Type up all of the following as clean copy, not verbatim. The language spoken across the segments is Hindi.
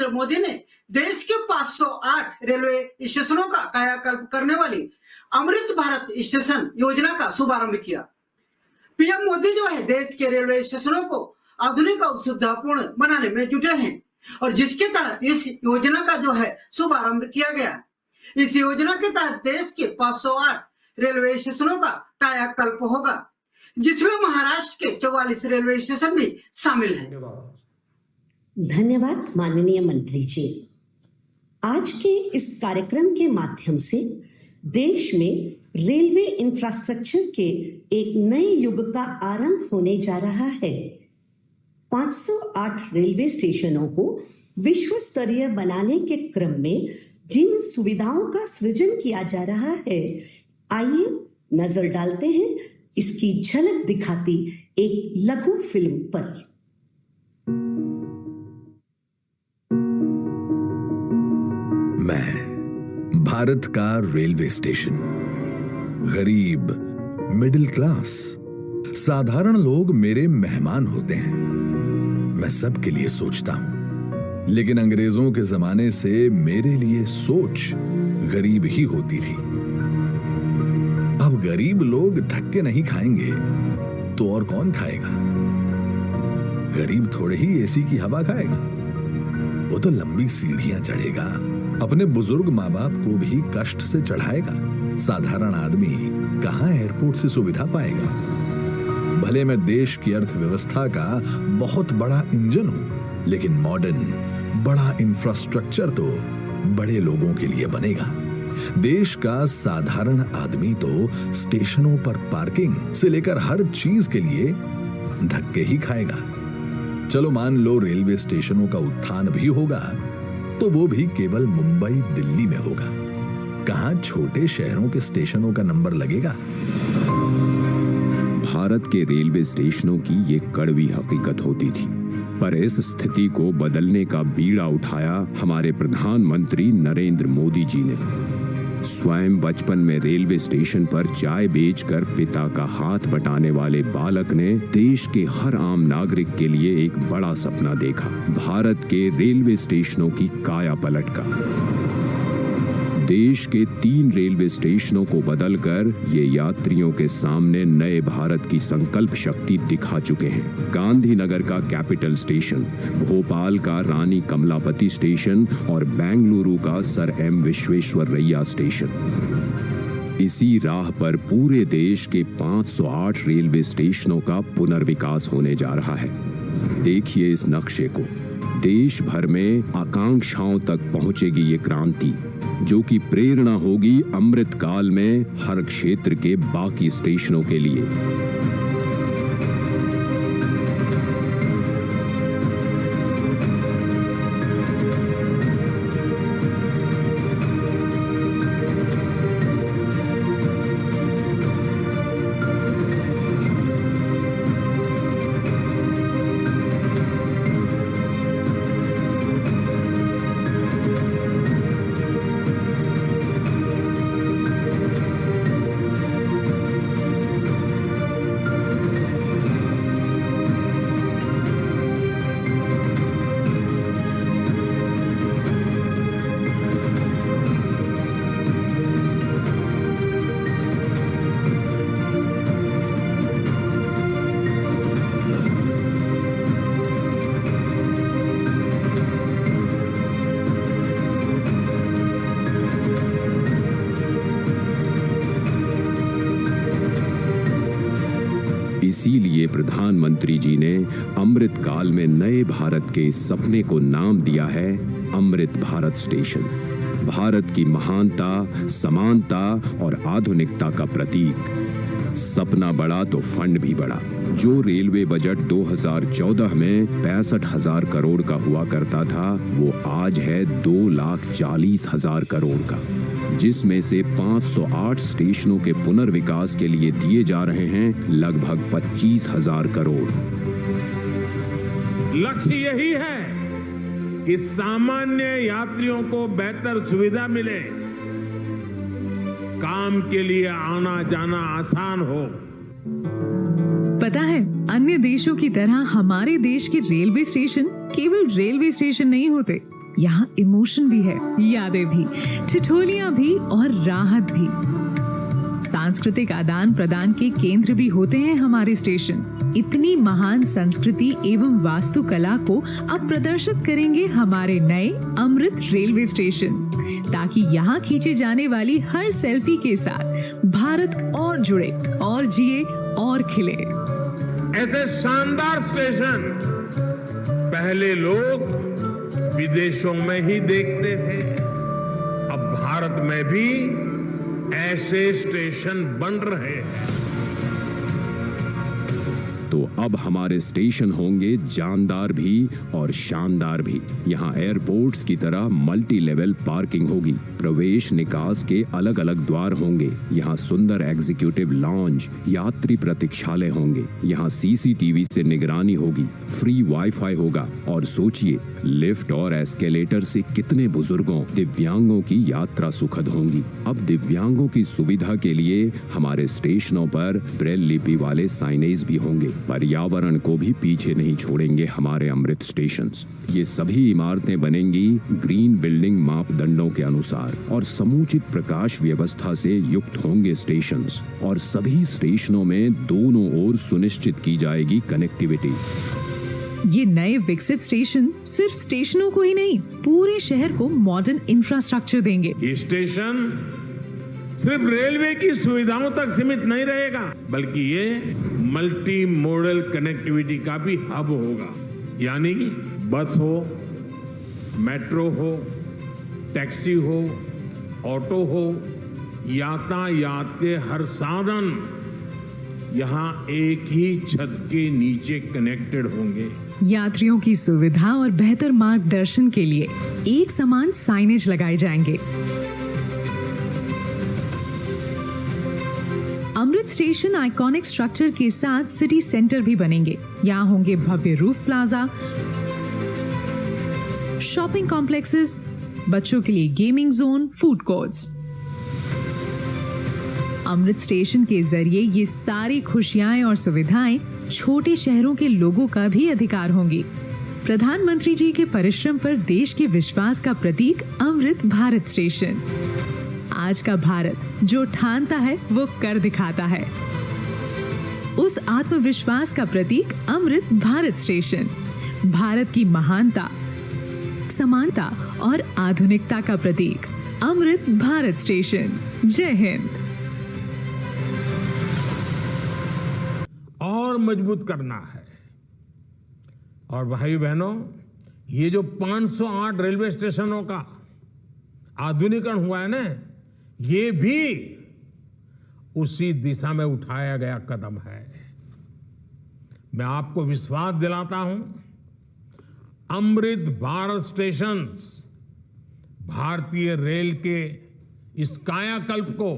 पीएम मोदी ने देश के 508 रेलवे स्टेशनों का कायाकल्प करने वाली अमृत भारत स्टेशन योजना का शुभारंभ किया। पीएम मोदी जो है देश के रेलवे स्टेशनों को आधुनिक और सुविधापूर्ण बनाने में जुटे हैं और जिसके तहत इस योजना का जो है शुभारंभ किया गया। इस योजना के तहत देश के 508 रेलवे स्टेशनों का कायाकल्प होगा, जिसमें महाराष्ट्र के 44 रेलवे स्टेशन भी शामिल हैं। धन्यवाद माननीय मंत्री जी। आज के इस कार्यक्रम के माध्यम से देश में रेलवे इंफ्रास्ट्रक्चर के एक नए युग का आरंभ होने जा रहा है। 508 रेलवे स्टेशनों को विश्व स्तरीय बनाने के क्रम में जिन सुविधाओं का सृजन किया जा रहा है, आइए नजर डालते हैं इसकी झलक दिखाती एक लघु फिल्म पर। मैं भारत का रेलवे स्टेशन, गरीब, मिडिल क्लास, साधारण लोग मेरे मेहमान होते हैं। मैं सबके लिए सोचता हूं, लेकिन अंग्रेजों के जमाने से मेरे लिए सोच गरीब ही होती थी। अब गरीब लोग धक्के नहीं खाएंगे तो और कौन खाएगा? गरीब थोड़े ही एसी की हवा खाएगा, वो तो लंबी सीढ़ियां चढ़ेगा, अपने बुजुर्ग माँ बाप को भी कष्ट से चढ़ाएगा। साधारण आदमी कहां एयरपोर्ट से सुविधा पाएगा? भले मैं देश की अर्थव्यवस्था का बहुत बड़ा इंजन हूं, लेकिन मॉडर्न बड़ा इंफ्रास्ट्रक्चर तो बड़े लोगों के लिए बनेगा। देश का साधारण आदमी तो स्टेशनों पर पार्किंग से लेकर हर चीज के लिए धक्के ही खाएगा। चलो मान लो रेलवे स्टेशनों का उत्थान भी होगा, तो वो भी केवल मुंबई दिल्ली में होगा। कहां छोटे शहरों के स्टेशनों का नंबर लगेगा? भारत के रेलवे स्टेशनों की ये कड़वी हकीकत होती थी, पर इस स्थिति को बदलने का बीड़ा उठाया हमारे प्रधानमंत्री नरेंद्र मोदी जी ने। स्वयं बचपन में रेलवे स्टेशन पर चाय बेचकर पिता का हाथ बटाने वाले बालक ने देश के हर आम नागरिक के लिए एक बड़ा सपना देखा, भारत के रेलवे स्टेशनों की काया पलट का। देश के 3 रेलवे स्टेशनों को बदलकर ये यात्रियों के सामने नए भारत की संकल्प शक्ति दिखा चुके हैं। गांधीनगर का कैपिटल स्टेशन, भोपाल का रानी कमलापति स्टेशन और बेंगलुरु का सर एम विश्वेश्वरैया स्टेशन। इसी राह पर पूरे देश के 508 रेलवे स्टेशनों का पुनर्विकास होने जा रहा है। देखिए इस नक्शे को। देश भर में आकांक्षाओं तक पहुंचेगी ये क्रांति, जो कि प्रेरणा होगी अमृत काल में हर क्षेत्र के बाकी स्टेशनों के लिए। इसीलिए प्रधानमंत्री जी ने अमृत काल में नए भारत के इस सपने को नाम दिया है अमृत भारत स्टेशन। भारत की महानता, समानता और आधुनिकता का प्रतीक। सपना बड़ा तो फंड भी बड़ा। जो रेलवे बजट 2014 में 65,000 करोड़ का हुआ करता था, वो आज है 2,40,000 करोड़ का, जिसमें से 508 स्टेशनों के पुनर्विकास के लिए दिए जा रहे हैं लगभग 25,000 करोड़। लक्ष्य यही है कि सामान्य यात्रियों को बेहतर सुविधा मिले, काम के लिए आना जाना आसान हो। पता है, अन्य देशों की तरह हमारे देश के रेलवे स्टेशन केवल रेलवे स्टेशन नहीं होते, यहाँ इमोशन भी है, यादें भी, ठिठोलियां भी और राहत भी। सांस्कृतिक आदान प्रदान के केंद्र भी होते हैं हमारे स्टेशन। इतनी महान संस्कृति एवं वास्तुकला को अब प्रदर्शित करेंगे हमारे नए अमृत रेलवे स्टेशन, ताकि यहाँ खींचे जाने वाली हर सेल्फी के साथ भारत और जुड़े और जिए और खिले। ऐसे शानदार स्टेशन पहले लोग विदेशों में ही देखते थे, अब भारत में भी ऐसे स्टेशन बन रहे हैं। तो अब हमारे स्टेशन होंगे जानदार भी और शानदार भी। यहाँ एयरपोर्ट्स की तरह मल्टी लेवल पार्किंग होगी, प्रवेश निकास के अलग अलग द्वार होंगे। यहाँ सुंदर एग्जीक्यूटिव लॉन्ज, यात्री प्रतीक्षालय होंगे। यहाँ सीसीटीवी से निगरानी होगी, फ्री वाईफाई होगा। और सोचिए, लिफ्ट और एस्केलेटर से कितने बुजुर्गों, दिव्यांगों की यात्रा सुखद होंगी। अब दिव्यांगों की सुविधा के लिए हमारे स्टेशनों पर ब्रेल लिपि वाले साइनेज भी होंगे। पर्यावरण को भी पीछे नहीं छोड़ेंगे हमारे अमृत स्टेशंस। ये सभी इमारतें बनेंगी ग्रीन बिल्डिंग मापदंडों के अनुसार और समुचित प्रकाश व्यवस्था से युक्त होंगे स्टेशंस। और सभी स्टेशनों में दोनों ओर सुनिश्चित की जाएगी कनेक्टिविटी। ये नए विकसित स्टेशन सिर्फ स्टेशनों को ही नहीं, पूरे शहर को मॉडर्न इंफ्रास्ट्रक्चर देंगे। ये स्टेशन सिर्फ रेलवे की सुविधाओं तक सीमित नहीं रहेगा, बल्कि ये मल्टी मॉडल कनेक्टिविटी का भी हब होगा। यानी बस हो, मेट्रो हो, टैक्सी हो, ऑटो हो, यातायात के हर साधन यहाँ एक ही छत के नीचे कनेक्टेड होंगे। यात्रियों की सुविधा और बेहतर मार्गदर्शन के लिए एक समान साइनेज लगाए जाएंगे। अमृत स्टेशन आइकॉनिक स्ट्रक्चर के साथ सिटी सेंटर भी बनेंगे। यहाँ होंगे भव्य रूफ प्लाजा, शॉपिंग कॉम्प्लेक्सेस, बच्चों के लिए गेमिंग जोन, फूड कोर्ट्स। अमृत स्टेशन के जरिए ये सारी खुशियां और सुविधाएं छोटे शहरों के लोगों का भी अधिकार होंगी। प्रधानमंत्री जी के परिश्रम पर देश के विश्वास का प्रतीक अमृत भारत स्टेशन। आज का भारत जो ठानता है वो कर दिखाता है। उस आत्मविश्वास का प्रतीक अमृत भारत स्टेशन, भारत की महानता, समानता और आधुनिकता का प्रतीक अमृत भारत स्टेशन। जय हिंद। और मजबूत करना है। और भाई बहनों, ये जो 508 रेलवे स्टेशनों का आधुनिकीकरण हुआ है ना, ये भी उसी दिशा में उठाया गया कदम है। मैं आपको विश्वास दिलाता हूं, अमृत भारत स्टेशंस भारतीय रेल के इस कायाकल्प को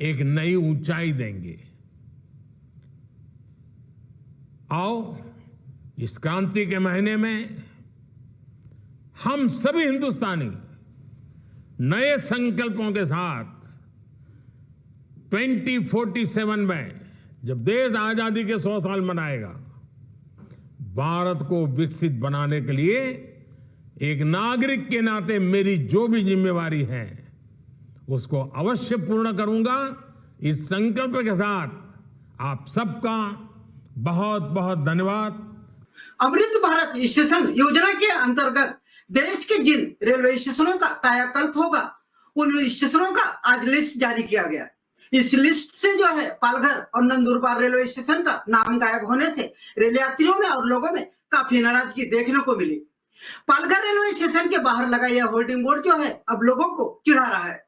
एक नई ऊंचाई देंगे। आओ, इस क्रांति के महीने में हम सभी हिंदुस्तानी नए संकल्पों के साथ 2047 में, जब देश आजादी के 100 साल मनाएगा, भारत को विकसित बनाने के लिए एक नागरिक के नाते मेरी जो भी जिम्मेवारी है उसको अवश्य पूर्ण करूंगा। इस संकल्प के साथ आप सबका बहुत बहुत धन्यवाद। अमृत भारत स्टेशन योजना के अंतर्गत देश के जिन रेलवे स्टेशनों का कायाकल्प होगा, उन स्टेशनों का आज लिस्ट जारी किया गया। इस लिस्ट से जो है पालघर और नंदुरबार रेलवे स्टेशन का नाम गायब होने से रेल यात्रियों में और लोगों में काफी नाराजगी देखने को मिली। पालघर रेलवे स्टेशन के बाहर लगा यह होर्डिंग बोर्ड जो है अब लोगों को चिढ़ा रहा है,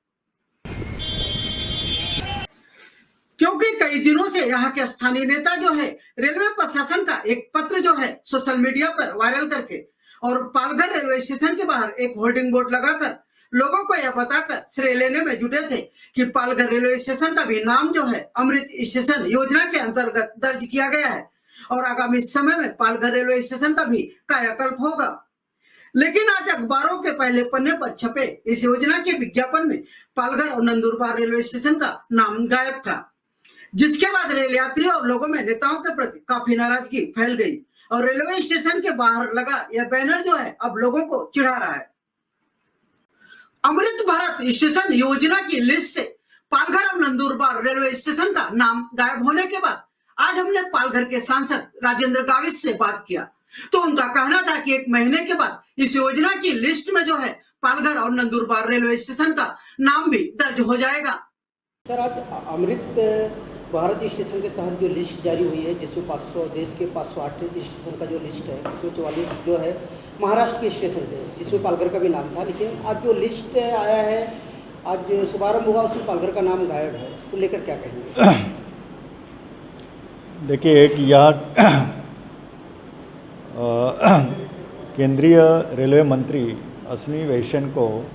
क्योंकि कई दिनों से यहाँ के स्थानीय नेता जो है रेलवे प्रशासन का एक पत्र जो है सोशल मीडिया पर वायरल करके और पालघर रेलवे स्टेशन के बाहर एक होर्डिंग बोर्ड लगाकर लोगों को यह बताकर श्रेय लेने में जुटे थे कि पालघर रेलवे स्टेशन का भी नाम जो है अमृत स्टेशन योजना के अंतर्गत दर्ज किया गया है और आगामी समय में पालघर रेलवे स्टेशन का भी कायाकल्प होगा। लेकिन आज अखबारों के पहले पन्ने पर छपे इस योजना के विज्ञापन में पालघर और नंदुरबार रेलवे स्टेशन का नाम गायब था, जिसके बाद रेल यात्रियों और लोगों में नेताओं के प्रति काफी नाराजगी फैल गई और रेलवे स्टेशन के बाहर लगा यह बैनर जो है अब लोगों को चिढ़ा रहा है। अमृत भारत स्टेशन योजना की लिस्ट से पालघर और नंदुरबार रेलवे स्टेशन का नाम गायब होने के बाद आज हमने पालघर के सांसद राजेंद्र गावित से बात किया, तो उनका कहना था कि 1 महीने के बाद इस योजना की लिस्ट में जो है पालघर और नंदुरबार रेलवे स्टेशन का नाम भी दर्ज हो जाएगा। सर, आज अमृत भारत स्टेशन के तहत जो लिस्ट जारी हुई है, जिसमें 500 देश के 508 स्टेशन का जो लिस्ट है, उसमें 44 जो है महाराष्ट्र के स्टेशन थे, जिसमें पालघर का भी नाम था। लेकिन आज जो लिस्ट आया है, आज शुभारंभ हुआ, उसमें पालघर का नाम गायब है, तो लेकर क्या कहेंगे? देखिए, एक यह केंद्रीय रेलवे मंत्री अश्विनी वैष्णव को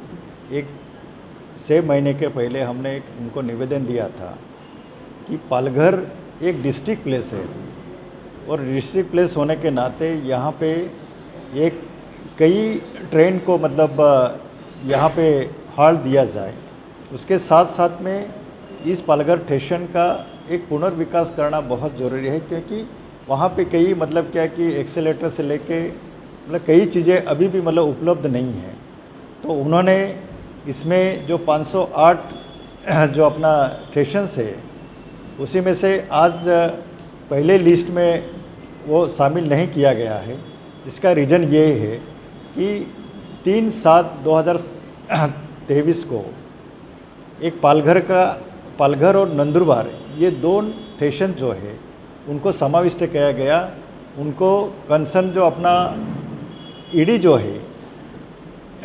6 महीने के पहले हमने उनको निवेदन दिया था कि पालघर एक डिस्ट्रिक्ट प्लेस है और डिस्ट्रिक्ट प्लेस होने के नाते यहाँ पे एक कई ट्रेन को मतलब यहाँ पे हाल दिया जाए। उसके साथ साथ में इस पालघर स्टेशन का एक पुनर्विकास करना बहुत ज़रूरी है, क्योंकि वहाँ पे कई मतलब क्या कि एक्सेलेटर से लेके मतलब कई चीज़ें अभी भी मतलब उपलब्ध नहीं है। तो उन्होंने इसमें जो 508 जो अपना स्टेशन है, उसी में से आज पहले लिस्ट में वो शामिल नहीं किया गया है। इसका रीज़न ये है कि 3/7/2023 को एक पालघर और नंदुरबार ये 2 स्टेशन जो है उनको समाविष्ट किया गया। उनको कंसर्न जो अपना ईडी जो है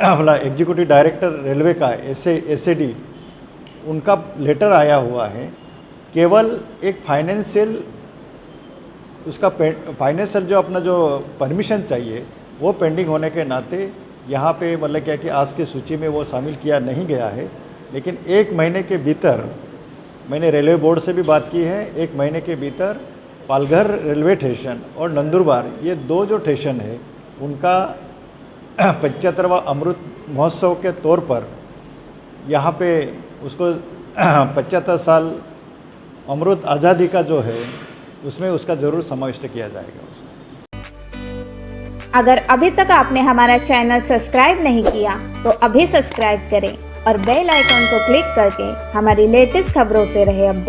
अपना एग्जीक्यूटिव डायरेक्टर रेलवे का एसएडी उनका लेटर आया हुआ है। केवल एक फाइनेंशियल जो अपना जो परमिशन चाहिए वो पेंडिंग होने के नाते यहाँ पे मतलब क्या कि आज की सूची में वो शामिल किया नहीं गया है। लेकिन 1 महीने के भीतर मैंने रेलवे बोर्ड से भी बात की है, 1 महीने के भीतर पालघर रेलवे स्टेशन और नंदुरबार ये 2 जो स्टेशन है उनका 75वां अमृत महोत्सव के तौर पर यहाँ पे उसको 75 साल अमृत आज़ादी का जो है उसमें उसका ज़रूर समाविष्ट किया जाएगा उसमें। अगर अभी तक आपने हमारा चैनल सब्सक्राइब नहीं किया तो अभी सब्सक्राइब करें और बेल आइकॉन को क्लिक करके हमारी लेटेस्ट खबरों से रहे अपडेट।